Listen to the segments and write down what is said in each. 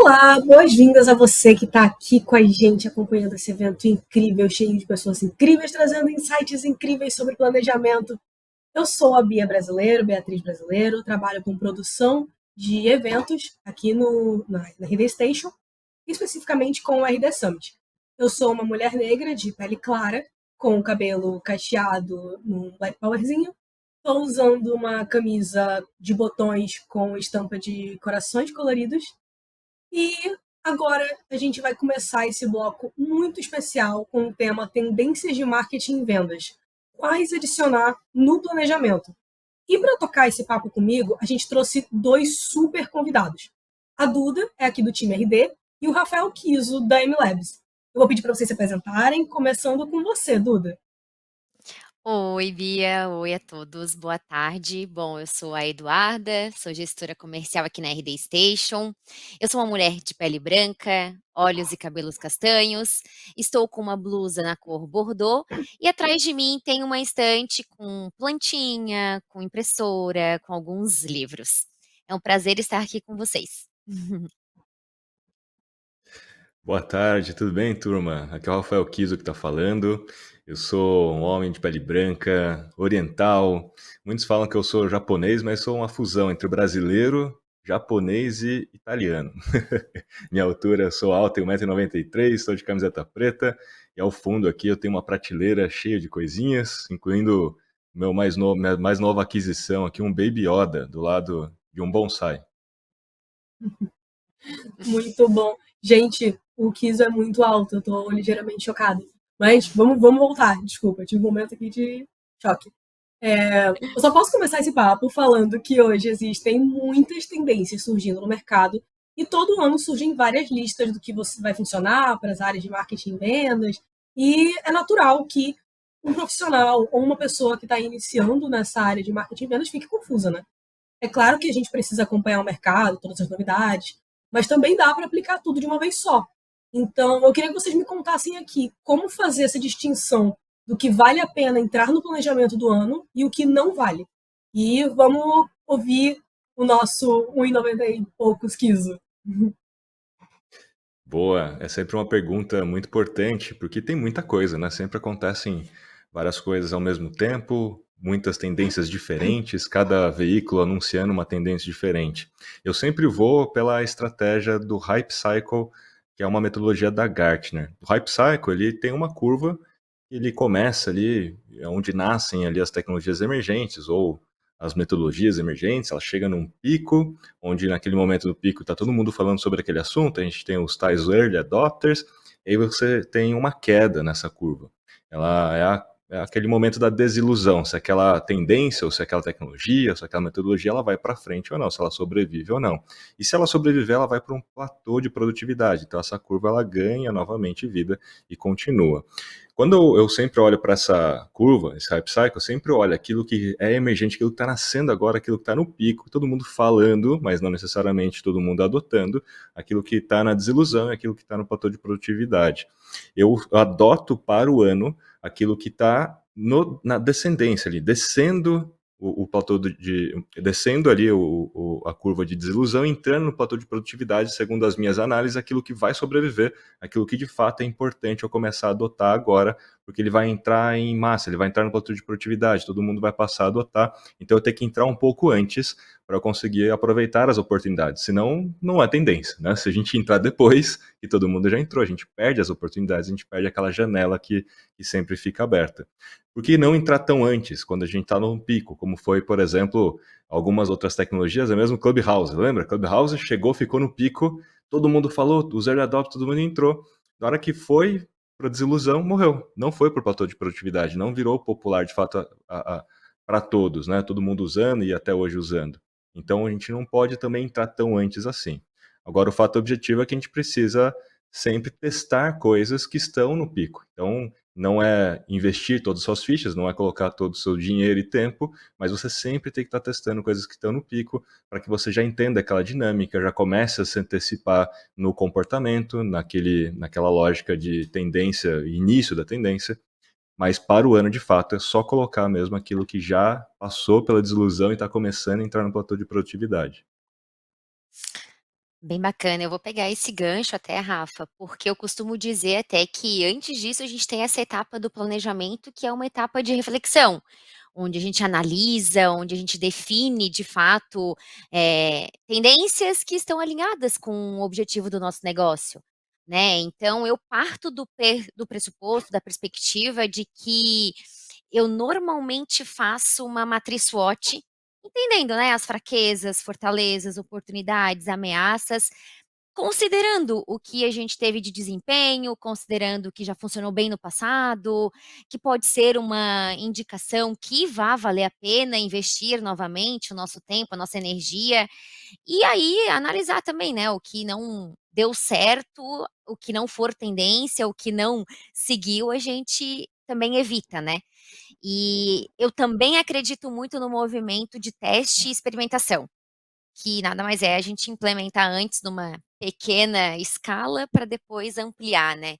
Olá, boas-vindas a você que está aqui com a gente acompanhando esse evento incrível, cheio de pessoas incríveis, trazendo insights incríveis sobre planejamento. Eu sou a Bia Brasileiro, Beatriz Brasileiro, trabalho com produção de eventos aqui na RD Station, especificamente com o RD Summit. Eu sou uma mulher negra de pele clara, com o cabelo cacheado num black powerzinho. Estou usando uma camisa de botões com estampa de corações coloridos e agora a gente vai começar esse bloco muito especial com o tema Tendências de Marketing e Vendas. Quais adicionar no planejamento? E para tocar esse papo comigo, a gente trouxe dois super convidados. A Duda é aqui do time RD e o Rafael Kiso, da MLabs. Eu vou pedir para vocês se apresentarem, começando com você, Duda. Oi, Bia. Oi a todos. Boa tarde. Bom, eu sou a Eduarda, sou gestora comercial aqui na RD Station. Eu sou uma mulher de pele branca, olhos e cabelos castanhos. Estou com uma blusa na cor bordô e atrás de mim tem uma estante com plantinha, com impressora, com alguns livros. É um prazer estar aqui com vocês. Boa tarde, tudo bem, turma? Aqui é o Rafael Kiso que está falando. Eu sou um homem de pele branca, oriental. Muitos falam que eu sou japonês, mas sou uma fusão entre brasileiro, japonês e italiano. Minha altura, eu sou alto, tenho 1,93 m, estou de camiseta preta. E ao fundo aqui eu tenho uma prateleira cheia de coisinhas, incluindo minha mais nova aquisição aqui, um Baby Yoda, do lado de um bonsai. Muito bom. Gente, o Kiso é muito alto, eu tô ligeiramente chocada. Mas vamos voltar, desculpa, tive um momento aqui de choque. Eu só posso começar esse papo falando que hoje existem muitas tendências surgindo no mercado e todo ano surgem várias listas do que você vai funcionar para as áreas de marketing e vendas. E é natural que um profissional ou uma pessoa que está iniciando nessa área de marketing e vendas fique confusa, né? É claro que a gente precisa acompanhar o mercado, todas as novidades, mas também dá para aplicar tudo de uma vez só. Então, eu queria que vocês me contassem aqui como fazer essa distinção do que vale a pena entrar no planejamento do ano e o que não vale. E vamos ouvir o nosso 1,90 e poucos quiso. Boa, é sempre uma pergunta muito importante, porque tem muita coisa, né? Sempre acontecem várias coisas ao mesmo tempo, muitas tendências diferentes, cada veículo anunciando uma tendência diferente. Eu sempre vou pela estratégia do Hype Cycle, que é uma metodologia da Gartner. O Hype Cycle, ele tem uma curva, ele começa ali, é onde nascem ali as tecnologias emergentes, ou as metodologias emergentes, ela chega num pico, onde naquele momento do pico está todo mundo falando sobre aquele assunto, a gente tem os tais early adopters, e aí você tem uma queda nessa curva. Ela é aquele momento da desilusão, se aquela tendência, ou se aquela tecnologia, ou se aquela metodologia, ela vai para frente ou não, se ela sobrevive ou não. E se ela sobreviver, ela vai para um platô de produtividade, então essa curva ela ganha novamente vida e continua. Quando eu sempre olho para essa curva, esse hype cycle, eu sempre olho aquilo que é emergente, aquilo que está nascendo agora, aquilo que está no pico, todo mundo falando, mas não necessariamente todo mundo adotando, aquilo que está na desilusão, aquilo que está no platô de produtividade. Eu adoto para o ano aquilo que está na descendência ali, descendo o platô descendo ali a curva de desilusão, entrando no platô de produtividade, segundo as minhas análises, aquilo que vai sobreviver, aquilo que de fato é importante eu começar a adotar agora, porque ele vai entrar em massa, ele vai entrar no platô de produtividade, todo mundo vai passar a adotar, então eu tenho que entrar um pouco antes para eu conseguir aproveitar as oportunidades, senão não é tendência, né? Se a gente entrar depois, que todo mundo já entrou, a gente perde as oportunidades, a gente perde aquela janela que sempre fica aberta. Por que não entrar tão antes, quando a gente está no pico, como foi, por exemplo, algumas outras tecnologias, é mesmo Clubhouse, lembra? Clubhouse chegou, ficou no pico, todo mundo falou, os early adopters, todo mundo entrou. Na hora que foi para desilusão, morreu. Não foi por platô de produtividade, não virou popular de fato para todos, né? Todo mundo usando e até hoje usando. Então a gente não pode também entrar tão antes assim. Agora o fato objetivo é que a gente precisa sempre testar coisas que estão no pico. Então não é investir todas as suas fichas, não é colocar todo o seu dinheiro e tempo, mas você sempre tem que estar testando coisas que estão no pico para que você já entenda aquela dinâmica, já comece a se antecipar no comportamento, naquela lógica de tendência, início da tendência, mas para o ano de fato é só colocar mesmo aquilo que já passou pela desilusão e está começando a entrar no platô de produtividade. Bem bacana, eu vou pegar esse gancho até, Rafa, porque eu costumo dizer até que antes disso a gente tem essa etapa do planejamento, que é uma etapa de reflexão, onde a gente analisa, onde a gente define de fato tendências que estão alinhadas com o objetivo do nosso negócio, né? Então eu parto do pressuposto, da perspectiva de que eu normalmente faço uma matriz SWOT, entendendo, né, as fraquezas, fortalezas, oportunidades, ameaças, considerando o que a gente teve de desempenho, considerando o que já funcionou bem no passado, que pode ser uma indicação que vá valer a pena investir novamente o nosso tempo, a nossa energia, e aí analisar também, né, o que não deu certo, o que não for tendência, o que não seguiu, a gente também evita, né. E eu também acredito muito no movimento de teste e experimentação, que nada mais é a gente implementar antes numa pequena escala para depois ampliar, né.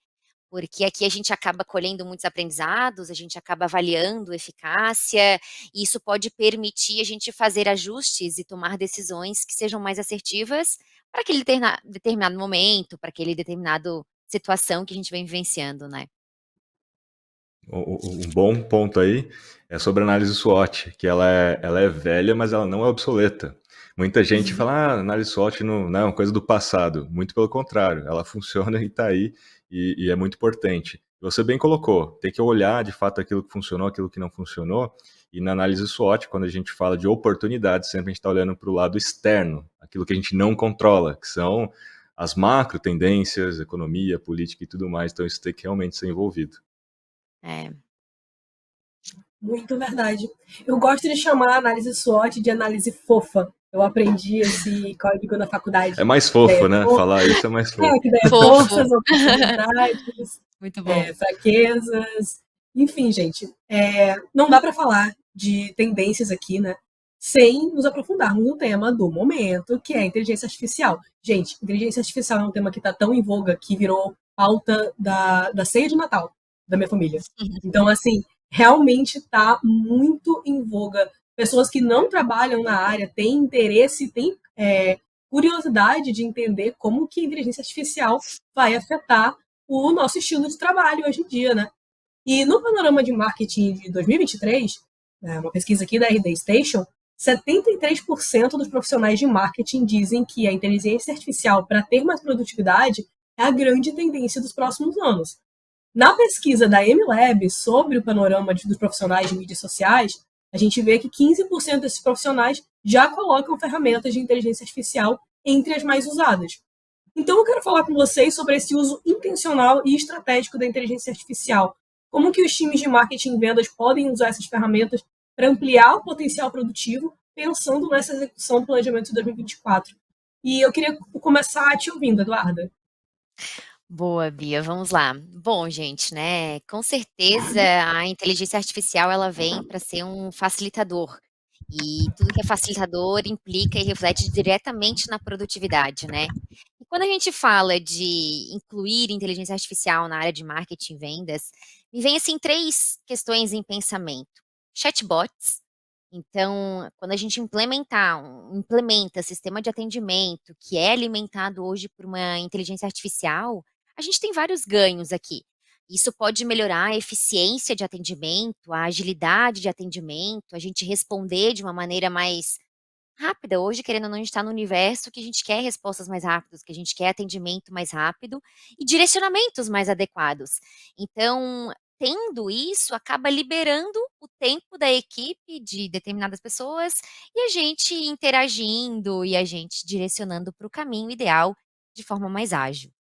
Porque aqui a gente acaba colhendo muitos aprendizados, a gente acaba avaliando eficácia, e isso pode permitir a gente fazer ajustes e tomar decisões que sejam mais assertivas para aquele determinado momento, para aquele determinado situação que a gente vem vivenciando, né. Um bom ponto aí é sobre a análise SWOT, que ela é velha, mas ela não é obsoleta. Muita gente fala, análise SWOT não é uma coisa do passado. Muito pelo contrário, ela funciona e está aí, e é muito importante. Você bem colocou, tem que olhar de fato aquilo que funcionou, aquilo que não funcionou, e na análise SWOT, quando a gente fala de oportunidades, sempre a gente está olhando para o lado externo, aquilo que a gente não controla, que são as macro tendências, economia, política e tudo mais, então isso tem que realmente ser envolvido. É. Muito verdade. Eu gosto de chamar a análise SWOT de análise fofa. Eu aprendi esse código na É faculdade. mais fofo, né? Falar isso é mais fofo. Que daí é Fofo. forças, oportunidades, Muito bom. fraquezas. Enfim, gente, não dá para falar de tendências aqui, né? Sem nos aprofundarmos no tema do momento, que é a inteligência artificial. Gente, inteligência artificial é um tema que está tão em voga que virou pauta da ceia de Natal da minha família. Então, assim, realmente está muito em voga. Pessoas que não trabalham na área têm interesse, têm curiosidade de entender como que a inteligência artificial vai afetar o nosso estilo de trabalho hoje em dia, né? E no panorama de marketing de 2023, uma pesquisa aqui da RD Station, 73% dos profissionais de marketing dizem que a inteligência artificial, para ter mais produtividade, é a grande tendência dos próximos anos. Na pesquisa da MLab sobre o panorama dos profissionais de mídias sociais, a gente vê que 15% desses profissionais já colocam ferramentas de inteligência artificial entre as mais usadas. Então, eu quero falar com vocês sobre esse uso intencional e estratégico da inteligência artificial. Como que os times de marketing e vendas podem usar essas ferramentas para ampliar o potencial produtivo, pensando nessa execução do planejamento de 2024. E eu queria começar te ouvindo, Eduarda. Boa, Bia, vamos lá. Bom, gente, né, com certeza a inteligência artificial ela vem para ser um facilitador. E tudo que é facilitador implica e reflete diretamente na produtividade, né? E quando a gente fala de incluir inteligência artificial na área de marketing e vendas, me vem assim três questões em pensamento. Chatbots. Então, quando a gente implementa sistema de atendimento que é alimentado hoje por uma inteligência artificial, a gente tem vários ganhos aqui. Isso pode melhorar a eficiência de atendimento, a agilidade de atendimento, a gente responder de uma maneira mais rápida. Hoje, querendo ou não, a gente está no universo que a gente quer respostas mais rápidas, que a gente quer atendimento mais rápido e direcionamentos mais adequados. Então, tendo isso, acaba liberando o tempo da equipe de determinadas pessoas e a gente interagindo e a gente direcionando para o caminho ideal de forma mais ágil.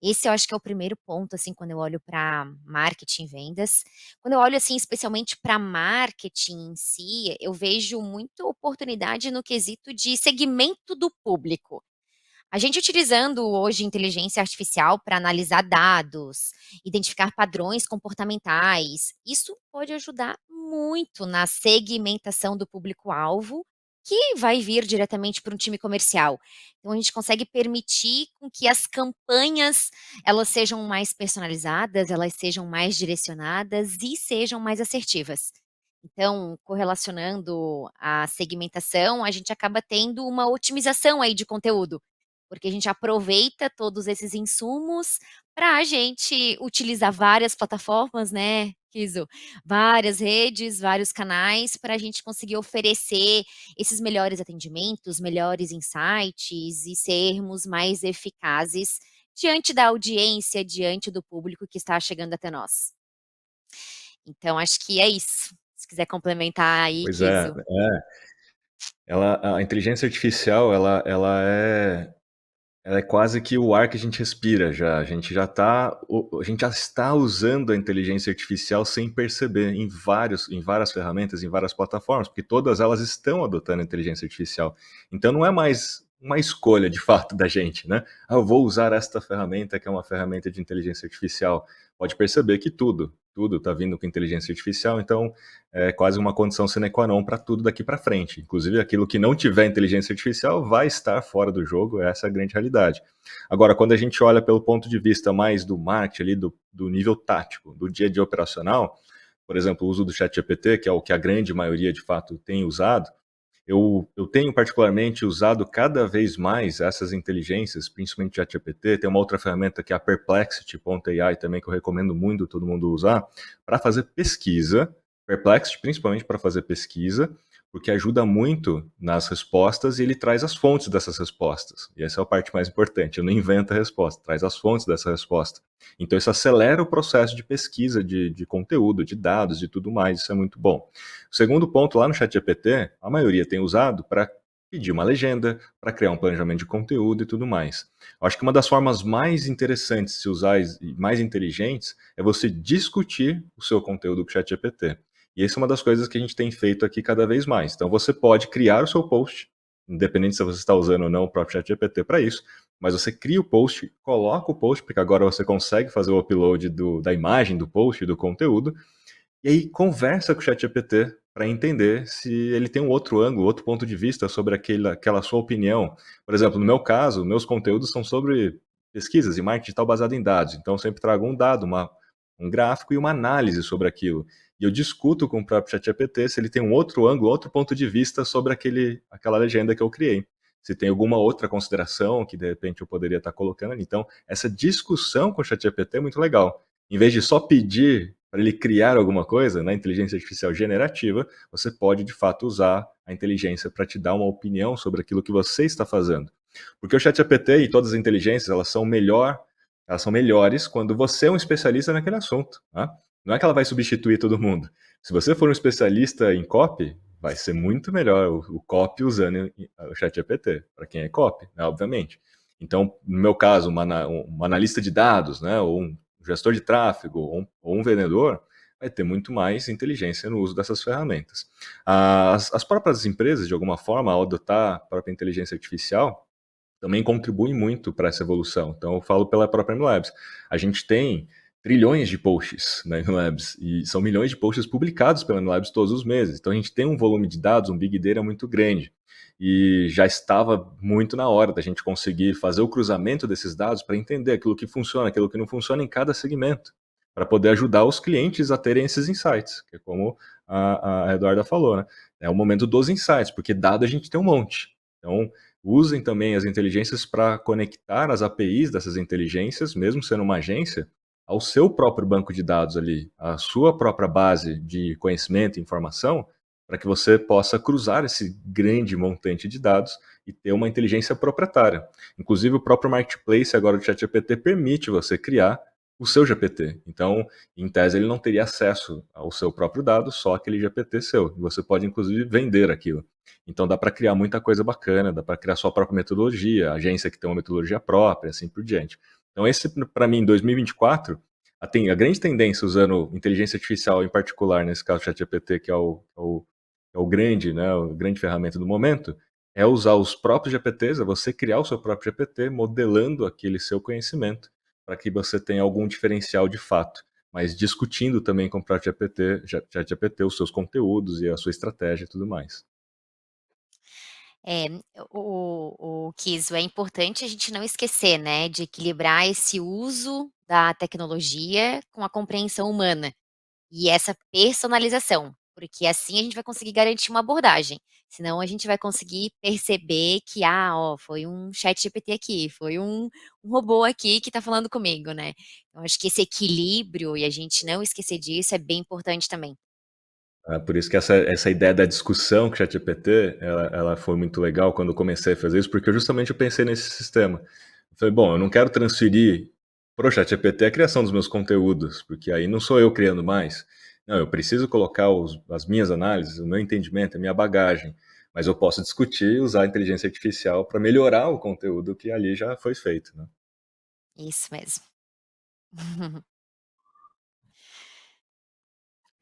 Esse eu acho que é o primeiro ponto, assim, quando eu olho para marketing e vendas. Quando eu olho, assim, especialmente para marketing em si, eu vejo muita oportunidade no quesito de segmento do público. A gente utilizando hoje inteligência artificial para analisar dados, identificar padrões comportamentais, isso pode ajudar muito na segmentação do público-alvo, que vai vir diretamente para um time comercial. Então a gente consegue permitir com que as campanhas elas sejam mais personalizadas, elas sejam mais direcionadas e sejam mais assertivas. Então, correlacionando a segmentação, a gente acaba tendo uma otimização aí de conteúdo. porque a gente aproveita todos esses insumos para a gente utilizar várias plataformas, né, Kiso, várias redes, vários canais, para a gente conseguir oferecer esses melhores atendimentos, melhores insights e sermos mais eficazes diante da audiência, diante do público que está chegando até nós. Então acho que é isso. Se quiser complementar aí, Pois é, Kiso. a inteligência artificial, ela é quase que o ar que a gente respira já. A gente já está usando a inteligência artificial sem perceber em várias ferramentas, em várias plataformas, porque todas elas estão adotando a inteligência artificial. Então não é mais uma escolha de fato da gente, né? Ah, eu vou usar esta ferramenta que é uma ferramenta de inteligência artificial. Pode perceber que tudo está vindo com inteligência artificial, então é quase uma condição sine qua non para tudo daqui para frente. Inclusive, aquilo que não tiver inteligência artificial vai estar fora do jogo, essa é a grande realidade. Agora, quando a gente olha pelo ponto de vista mais do marketing, ali, do nível tático, do dia a dia operacional, por exemplo, o uso do ChatGPT, que é o que a grande maioria de fato tem usado, eu tenho particularmente usado cada vez mais essas inteligências, principalmente o ChatGPT. Tem uma outra ferramenta que é a Perplexity.ai também, que eu recomendo muito todo mundo usar, para fazer pesquisa. Perplexity, principalmente para fazer pesquisa, porque ajuda muito nas respostas e ele traz as fontes dessas respostas. E essa é a parte mais importante. Eu não invento a resposta, traz as fontes dessa resposta. Então isso acelera o processo de pesquisa de conteúdo, de dados e tudo mais. Isso é muito bom. O segundo ponto, lá no ChatGPT, a maioria tem usado para pedir uma legenda, para criar um planejamento de conteúdo e tudo mais. Eu acho que uma das formas mais interessantes de se usar e mais inteligentes é você discutir o seu conteúdo com o ChatGPT. E essa é uma das coisas que a gente tem feito aqui cada vez mais. Então você pode criar o seu post, independente se você está usando ou não o próprio ChatGPT para isso, mas você cria o post, coloca o post, porque agora você consegue fazer o upload da imagem do post, do conteúdo, e aí conversa com o ChatGPT para entender se ele tem um outro ângulo, outro ponto de vista sobre aquela sua opinião. Por exemplo, no meu caso, meus conteúdos são sobre pesquisas e marketing digital baseado em dados. Então, eu sempre trago um dado, um gráfico e uma análise sobre aquilo. E eu discuto com o próprio ChatGPT se ele tem um outro ângulo, outro ponto de vista sobre aquela legenda que eu criei. Se tem alguma outra consideração que, de repente, eu poderia estar colocando ali. Então, essa discussão com o ChatGPT é muito legal. Em vez de só pedir para ele criar alguma coisa, na inteligência artificial generativa, você pode, de fato, usar a inteligência para te dar uma opinião sobre aquilo que você está fazendo. Porque o ChatGPT e todas as inteligências, elas são melhores quando você é um especialista naquele assunto. Tá? Não é que ela vai substituir todo mundo. Se você for um especialista em copy, vai ser muito melhor o copy usando o ChatGPT, para quem é copy, né, obviamente. Então, no meu caso, uma analista de dados, né, ou um gestor de tráfego ou um vendedor, vai ter muito mais inteligência no uso dessas ferramentas. As próprias empresas, de alguma forma, ao adotar a própria inteligência artificial, também contribuem muito para essa evolução. Então, eu falo pela própria MLabs. A gente tem trilhões de posts na MLabs, e são milhões de posts publicados pela MLabs todos os meses. Então, a gente tem um volume de dados, um big data muito grande. E já estava muito na hora da gente conseguir fazer o cruzamento desses dados para entender aquilo que funciona, aquilo que não funciona em cada segmento, para poder ajudar os clientes a terem esses insights, que é como a Eduarda falou, né? É o momento dos insights, porque dado a gente tem um monte. Então, usem também as inteligências para conectar as APIs dessas inteligências, mesmo sendo uma agência, ao seu próprio banco de dados ali, à sua própria base de conhecimento e informação, para que você possa cruzar esse grande montante de dados e ter uma inteligência proprietária. Inclusive, o próprio Marketplace agora do ChatGPT permite você criar o seu GPT. Então, em tese, ele não teria acesso ao seu próprio dado, só aquele GPT seu. E você pode, inclusive, vender aquilo. Então, dá para criar muita coisa bacana, dá para criar sua própria metodologia, agência que tem uma metodologia própria, assim por diante. Então, esse, para mim, em 2024, a grande tendência usando inteligência artificial, em particular, nesse caso, o ChatGPT, que é o grande, né, a grande ferramenta do momento, é usar os próprios GPTs, é você criar o seu próprio GPT, modelando aquele seu conhecimento, para que você tenha algum diferencial de fato, mas discutindo também com o próprio ChatGPT os seus conteúdos e a sua estratégia e tudo mais. É, o Kiso, é importante a gente não esquecer, né, de equilibrar esse uso da tecnologia com a compreensão humana, e essa personalização. porque assim a gente vai conseguir garantir uma abordagem, senão a gente vai conseguir perceber que, ó, foi um chat ChatGPT aqui, foi um robô aqui que está falando comigo, né. Então acho que esse equilíbrio e a gente não esquecer disso é bem importante também. Por isso que essa ideia da discussão com o ChatGPT, ela foi muito legal quando eu comecei a fazer isso, porque justamente eu pensei nesse sistema. Eu falei: "Bom, eu não quero transferir para o ChatGPT a criação dos meus conteúdos, porque aí não sou eu criando mais. Não, eu preciso colocar as minhas análises, o meu entendimento, a minha bagagem, mas eu posso discutir e usar a inteligência artificial para melhorar o conteúdo que ali já foi feito, né". Isso mesmo.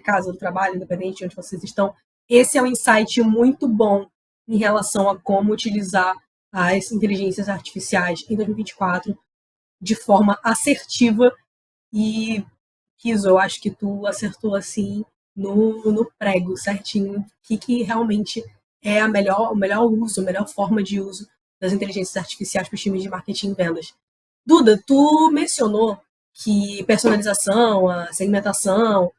Casa, do trabalho, independente de onde vocês estão, esse é um insight muito bom em relação a como utilizar as inteligências artificiais em 2024 de forma assertiva e, Kiso, eu acho que tu acertou assim no prego certinho, que realmente é o melhor uso, a melhor forma de uso das inteligências artificiais para os times de marketing e vendas. Duda, tu mencionou que personalização, a segmentação,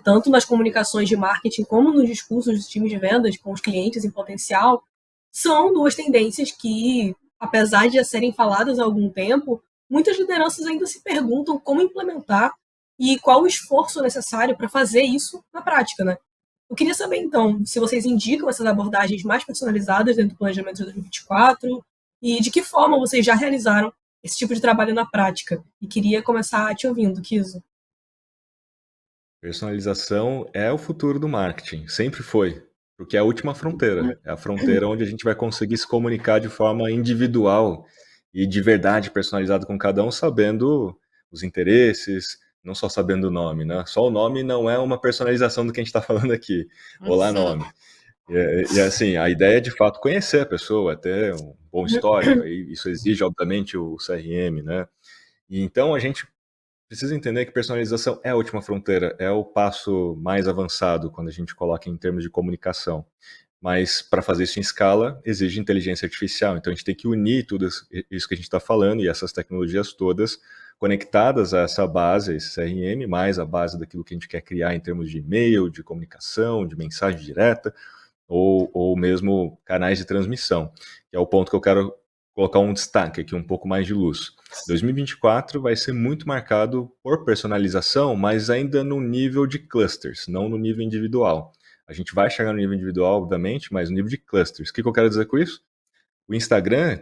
tanto nas comunicações de marketing como nos discursos dos times de vendas com os clientes em potencial, são duas tendências que, apesar de já serem faladas há algum tempo, muitas lideranças ainda se perguntam como implementar e qual o esforço necessário para fazer isso na prática, né? Eu queria saber, então, se vocês indicam essas abordagens mais personalizadas dentro do planejamento de 2024 e de que forma vocês já realizaram esse tipo de trabalho na prática. E queria começar te ouvindo, Kiso. Personalização é o futuro do marketing, sempre foi, porque é a última fronteira, é a fronteira onde a gente vai conseguir se comunicar de forma individual e de verdade personalizado com cada um, sabendo os interesses, não só sabendo o nome, né? Só o nome não é uma personalização do que a gente está falando aqui. Olá, nome. E assim, a ideia é de fato conhecer a pessoa, ter um bom histórico, e isso exige, obviamente, o CRM, né? E então a gente precisa entender que personalização é a última fronteira, é o passo mais avançado quando a gente coloca em termos de comunicação. Mas para fazer isso em escala, exige inteligência artificial. Então a gente tem que unir tudo isso que a gente está falando e essas tecnologias todas conectadas a essa base, esse CRM, mais a base daquilo que a gente quer criar em termos de e-mail, de comunicação, de mensagem direta, ou mesmo canais de transmissão, que é o ponto que eu quero colocar um destaque aqui, um pouco mais de luz. 2024 vai ser muito marcado por personalização, mas ainda no nível de clusters, não no nível individual. A gente vai chegar no nível individual, obviamente, mas no nível de clusters. O que eu quero dizer com isso? O Instagram,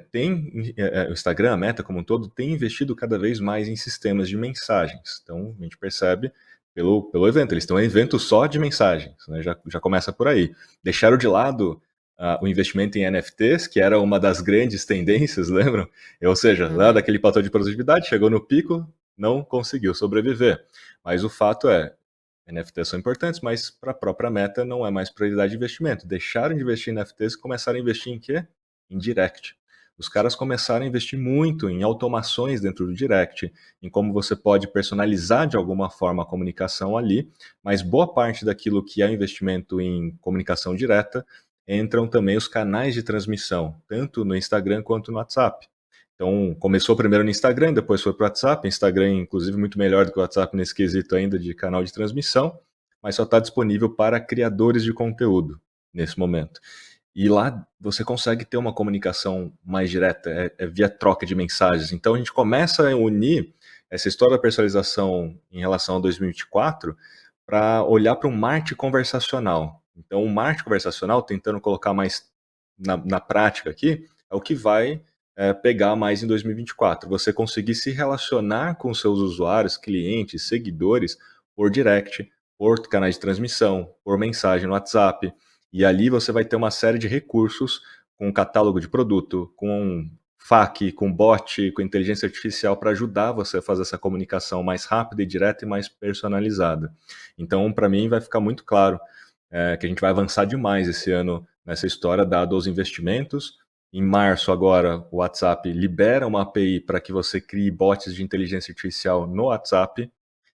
a Meta como um todo, tem investido cada vez mais em sistemas de mensagens. Então, a gente percebe pelo evento. Eles têm um evento só de mensagens, né? Já começa por aí. Deixaram de lado o investimento em NFTs, que era uma das grandes tendências, lembram? Ou seja, lá Uhum. daquele platô de produtividade, chegou no pico, não conseguiu sobreviver. Mas o fato é, NFTs são importantes, mas para a própria Meta não é mais prioridade de investimento. Deixaram de investir em NFTs e começaram a investir em quê? Em direct. Os caras começaram a investir muito em automações dentro do direct, em como você pode personalizar de alguma forma a comunicação ali, mas boa parte daquilo que é investimento em comunicação direta entram também os canais de transmissão, tanto no Instagram quanto no WhatsApp. Então, começou primeiro no Instagram, depois foi para o WhatsApp. Instagram, inclusive, muito melhor do que o WhatsApp nesse quesito ainda de canal de transmissão, mas só está disponível para criadores de conteúdo nesse momento. E lá você consegue ter uma comunicação mais direta, é via troca de mensagens. Então, a gente começa a unir essa história da personalização em relação a 2024 para olhar para um marketing conversacional. Então, o marketing conversacional, tentando colocar mais na prática aqui, é o que vai pegar mais em 2024. Você conseguir se relacionar com seus usuários, clientes, seguidores, por direct, por canais de transmissão, por mensagem no WhatsApp. E ali você vai ter uma série de recursos com catálogo de produto, com FAQ, com bot, com inteligência artificial para ajudar você a fazer essa comunicação mais rápida e direta e mais personalizada. Então, para mim, vai ficar muito claro que a gente vai avançar demais esse ano nessa história, dado os investimentos. Em março, agora, o WhatsApp libera uma API para que você crie bots de inteligência artificial no WhatsApp.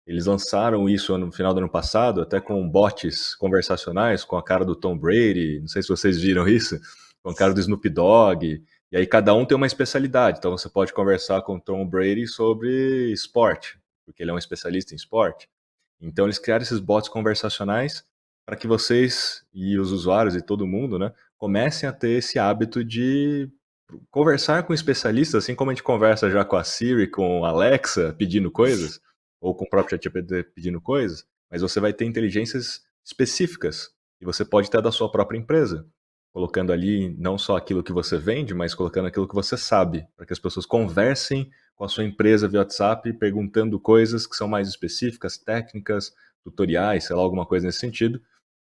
Eles lançaram isso no final do ano passado, até com bots conversacionais, com a cara do Tom Brady, não sei se vocês viram isso, com a cara do Snoop Dogg, e aí cada um tem uma especialidade, então você pode conversar com o Tom Brady sobre esporte, porque ele é um especialista em esporte. Então eles criaram esses bots conversacionais para que vocês e os usuários e todo mundo, né, comecem a ter esse hábito de conversar com especialistas, assim como a gente conversa já com a Siri, com a Alexa pedindo coisas, ou com o próprio ChatGPT pedindo coisas, mas você vai ter inteligências específicas e você pode ter da sua própria empresa, colocando ali não só aquilo que você vende, mas colocando aquilo que você sabe, para que as pessoas conversem com a sua empresa via WhatsApp, perguntando coisas que são mais específicas, técnicas, tutoriais, sei lá, alguma coisa nesse sentido.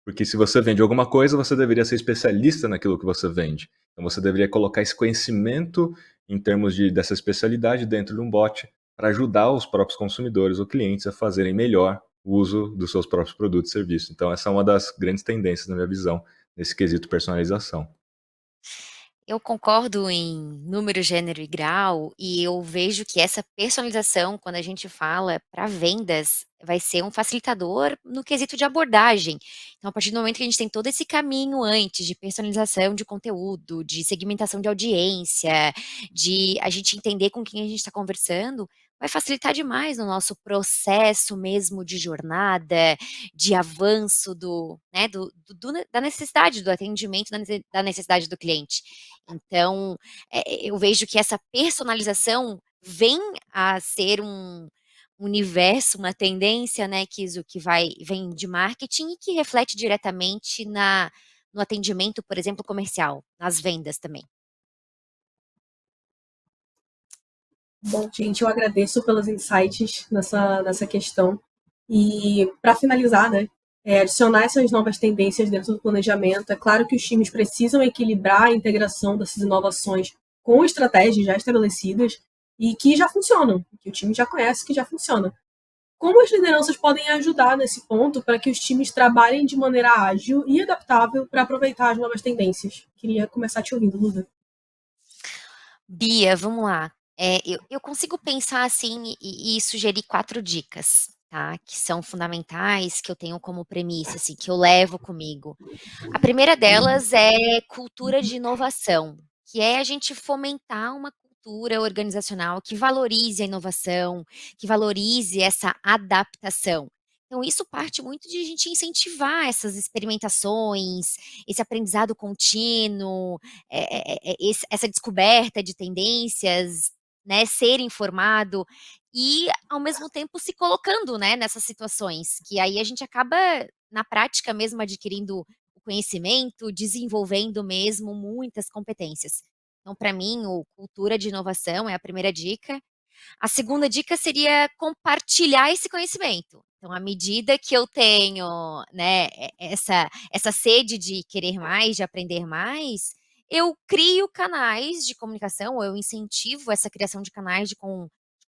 Porque se você vende alguma coisa, você deveria ser especialista naquilo que você vende. Então você deveria colocar esse conhecimento em termos dessa especialidade dentro de um bot para ajudar os próprios consumidores ou clientes a fazerem melhor o uso dos seus próprios produtos e serviços. Então essa é uma das grandes tendências na minha visão nesse quesito personalização. Eu concordo em número, gênero e grau, e eu vejo que essa personalização, quando a gente fala para vendas, vai ser um facilitador no quesito de abordagem. Então, a partir do momento que a gente tem todo esse caminho antes de personalização de conteúdo, de segmentação de audiência, de a gente entender com quem a gente está conversando, vai facilitar demais no nosso processo mesmo de jornada, de avanço da necessidade do atendimento, da necessidade do cliente. Então, eu vejo que essa personalização vem a ser um universo, uma tendência, né, que vem de marketing e que reflete diretamente no atendimento, por exemplo, comercial, nas vendas também. Bom, gente, eu agradeço pelos insights nessa questão. E para finalizar, né, adicionar essas novas tendências dentro do planejamento. É claro que os times precisam equilibrar a integração dessas inovações com estratégias já estabelecidas e que já funcionam, que o time já conhece que já funciona. Como as lideranças podem ajudar nesse ponto para que os times trabalhem de maneira ágil e adaptável para aproveitar as novas tendências? Queria começar te ouvindo, Luda. Bia, vamos lá. Eu consigo pensar assim e sugerir 4 dicas, tá, que são fundamentais, que eu tenho como premissa, assim, que eu levo comigo. A primeira delas é cultura de inovação, que é a gente fomentar uma cultura organizacional que valorize a inovação, que valorize essa adaptação. Então, isso parte muito de a gente incentivar essas experimentações, esse aprendizado contínuo, essa descoberta de tendências, né, ser informado e, ao mesmo tempo, se colocando, né, nessas situações, que aí a gente acaba, na prática mesmo, adquirindo o conhecimento, desenvolvendo mesmo muitas competências. Então, para mim, o cultura de inovação é a primeira dica. A segunda dica seria compartilhar esse conhecimento. Então, à medida que eu tenho, né, essa sede de querer mais, de aprender mais, eu crio canais de comunicação, ou eu incentivo essa criação de canais de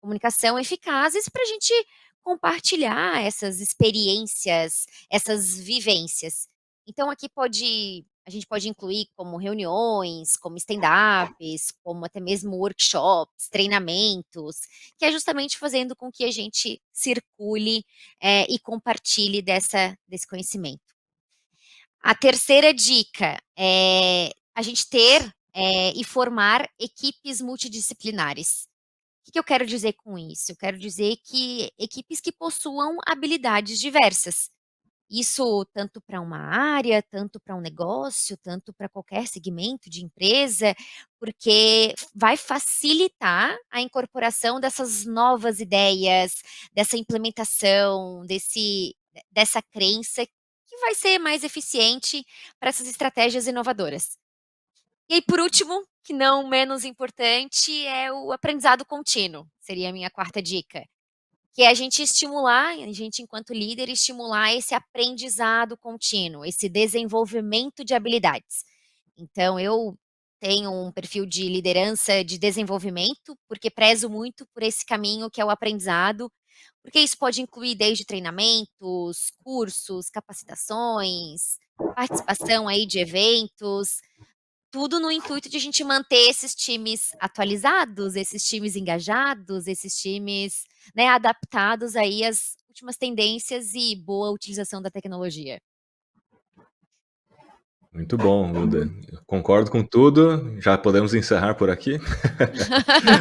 comunicação eficazes para a gente compartilhar essas experiências, essas vivências. Então, aqui a gente pode incluir como reuniões, como stand-ups, como até mesmo workshops, treinamentos, que é justamente fazendo com que a gente circule, e compartilhe desse conhecimento. A terceira dica é a gente ter, e formar equipes multidisciplinares. O que eu quero dizer com isso? Eu quero dizer que equipes que possuam habilidades diversas. Isso tanto para uma área, tanto para um negócio, tanto para qualquer segmento de empresa, porque vai facilitar a incorporação dessas novas ideias, dessa implementação, dessa crença que vai ser mais eficiente para essas estratégias inovadoras. E aí, por último, que não menos importante, é o aprendizado contínuo, seria a minha quarta dica. Que é a gente estimular, a gente enquanto líder, estimular esse aprendizado contínuo, esse desenvolvimento de habilidades. Então eu tenho um perfil de liderança de desenvolvimento, porque prezo muito por esse caminho que é o aprendizado, porque isso pode incluir desde treinamentos, cursos, capacitações, participação aí de eventos, tudo no intuito de a gente manter esses times atualizados, esses times engajados, esses times, né, adaptados aí às últimas tendências e boa utilização da tecnologia. Muito bom, Duda. Eu concordo com tudo. Já podemos encerrar por aqui?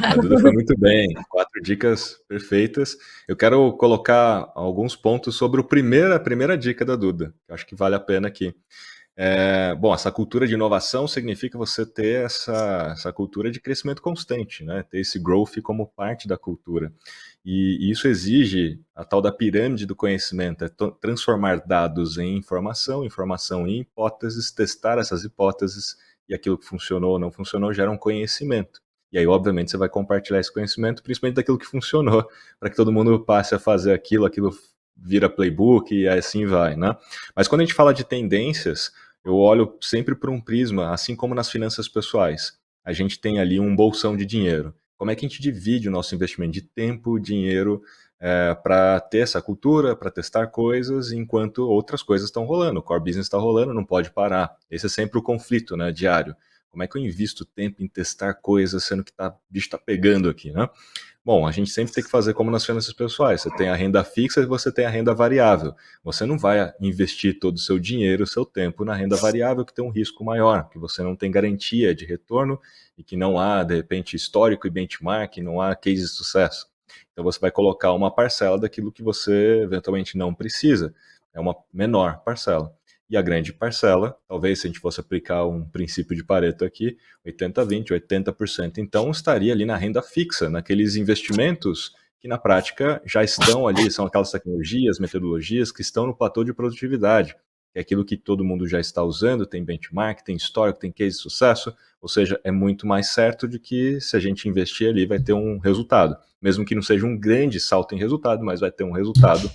A Duda foi muito bem. 4 dicas perfeitas. Eu quero colocar alguns pontos sobre a primeira dica da Duda, que eu acho que vale a pena aqui. Bom, essa cultura de inovação significa você ter essa cultura de crescimento constante, né? Ter esse growth como parte da cultura. E isso exige a tal da pirâmide do conhecimento, transformar dados em informação, informação em hipóteses, testar essas hipóteses e aquilo que funcionou ou não funcionou gera um conhecimento. E aí, obviamente, você vai compartilhar esse conhecimento, principalmente daquilo que funcionou, para que todo mundo passe a fazer aquilo vira playbook e assim vai, né? Mas quando a gente fala de tendências, eu olho sempre por um prisma, assim como nas finanças pessoais. A gente tem ali um bolsão de dinheiro. Como é que a gente divide o nosso investimento de tempo, dinheiro, para ter essa cultura, para testar coisas, enquanto outras coisas estão rolando. O core business está rolando, não pode parar. Esse é sempre o conflito, né, diário. Como é que eu invisto tempo em testar coisas, sendo que o bicho está pegando aqui, né? Bom, a gente sempre tem que fazer como nas finanças pessoais. Você tem a renda fixa e você tem a renda variável. Você não vai investir todo o seu dinheiro, o seu tempo na renda variável, que tem um risco maior, que você não tem garantia de retorno e que não há, de repente, histórico e benchmark, não há case de sucesso. Então você vai colocar uma parcela daquilo que você eventualmente não precisa. É uma menor parcela. E a grande parcela, talvez se a gente fosse aplicar um princípio de Pareto aqui, 80-20, 80%, então estaria ali na renda fixa, naqueles investimentos que na prática já estão ali, são aquelas tecnologias, metodologias que estão no platô de produtividade, que é aquilo que todo mundo já está usando, tem benchmark, tem histórico, tem case de sucesso, ou seja, é muito mais certo de que se a gente investir ali vai ter um resultado, mesmo que não seja um grande salto em resultado, mas vai ter um resultado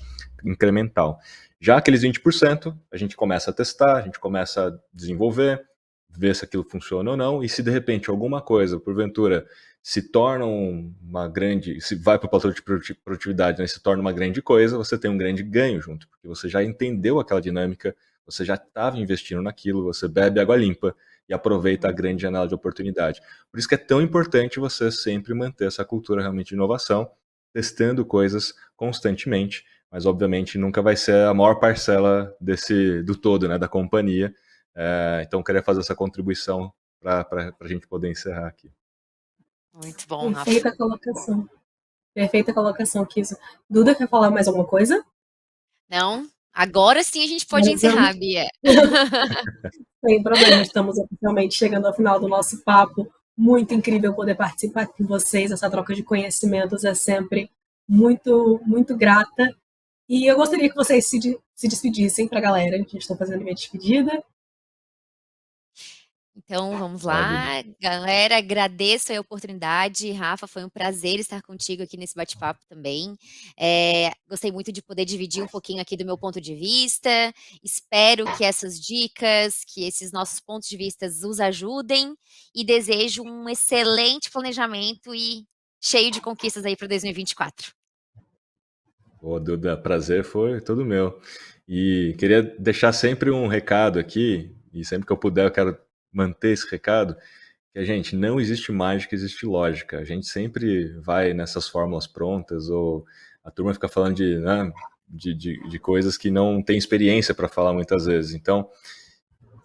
incremental. Já aqueles 20%, a gente começa a testar, a gente começa a desenvolver, ver se aquilo funciona ou não, e se de repente alguma coisa, porventura, se torna uma grande, se vai para o platô de produtividade, né, se torna uma grande coisa, você tem um grande ganho junto, porque você já entendeu aquela dinâmica, você já estava investindo naquilo, você bebe água limpa e aproveita a grande janela de oportunidade. Por isso que é tão importante você sempre manter essa cultura realmente de inovação, testando coisas constantemente, mas obviamente nunca vai ser a maior parcela do todo, né, da companhia. Então, queria fazer essa contribuição para a gente poder encerrar aqui. Muito bom, Rafa. Perfeita colocação. Perfeita colocação, Kiso. Duda, quer falar mais alguma coisa? Não? Agora sim a gente pode encerrar, Bia. Sem problema, estamos oficialmente chegando ao final do nosso papo. Muito incrível poder participar com vocês. Essa troca de conhecimentos é sempre muito, muito grata. E eu gostaria que vocês se despedissem para a galera. A gente está fazendo minha despedida. Então, vamos lá, galera, agradeço a oportunidade. Rafa, foi um prazer estar contigo aqui nesse bate-papo também. Gostei muito de poder dividir um pouquinho aqui do meu ponto de vista. Espero que essas dicas, que esses nossos pontos de vista os ajudem e desejo um excelente planejamento e cheio de conquistas aí para 2024. Ô, Duda, prazer foi todo meu. E queria deixar sempre um recado aqui, e sempre que eu puder eu quero manter esse recado, que, gente, não existe mágica, existe lógica. A gente sempre vai nessas fórmulas prontas, ou a turma fica falando de coisas que não tem experiência para falar muitas vezes. Então,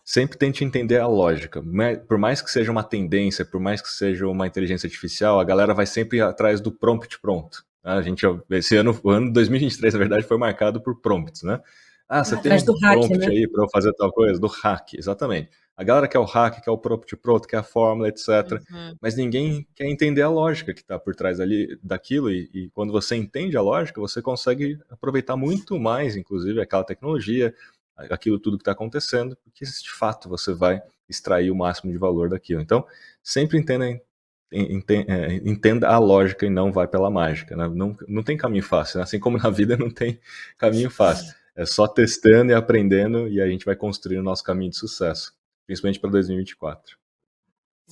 sempre tente entender a lógica. Por mais que seja uma tendência, por mais que seja uma inteligência artificial, a galera vai sempre atrás do prompt pronto. Esse ano, o ano 2023, na verdade, foi marcado por prompts, né? Você tem Atrás um do hack, prompt né? aí para eu fazer tal coisa? Do hack, exatamente. A galera quer o hack, quer o prompt pronto, quer a fórmula, etc. Mas ninguém quer entender a lógica que está por trás daquilo. E quando você entende a lógica, você consegue aproveitar muito mais, inclusive, aquela tecnologia, aquilo tudo que está acontecendo, porque de fato você vai extrair o máximo de valor daquilo. Então, sempre entenda a lógica e não vai pela mágica. Né? Não tem caminho fácil, né? Assim como na vida não tem caminho fácil. É só testando e aprendendo e a gente vai construir o nosso caminho de sucesso, principalmente para 2024.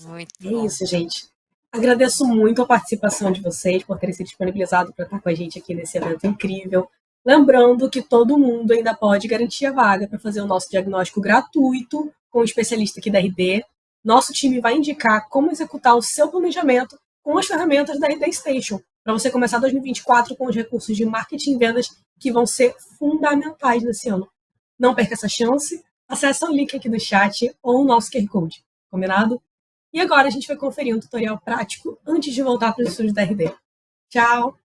Muito É bom. isso, gente. Agradeço muito a participação de vocês por terem se disponibilizado para estar com a gente aqui nesse evento incrível. Lembrando que todo mundo ainda pode garantir a vaga para fazer o nosso diagnóstico gratuito com um especialista aqui da RD. Nosso time vai indicar como executar o seu planejamento com as ferramentas da RD Station, para você começar 2024 com os recursos de marketing e vendas que vão ser fundamentais nesse ano. Não perca essa chance. acessa o link aqui do chat ou o nosso QR Code, combinado? E agora a gente vai conferir um tutorial prático antes de voltar para os estúdios da RD. Tchau!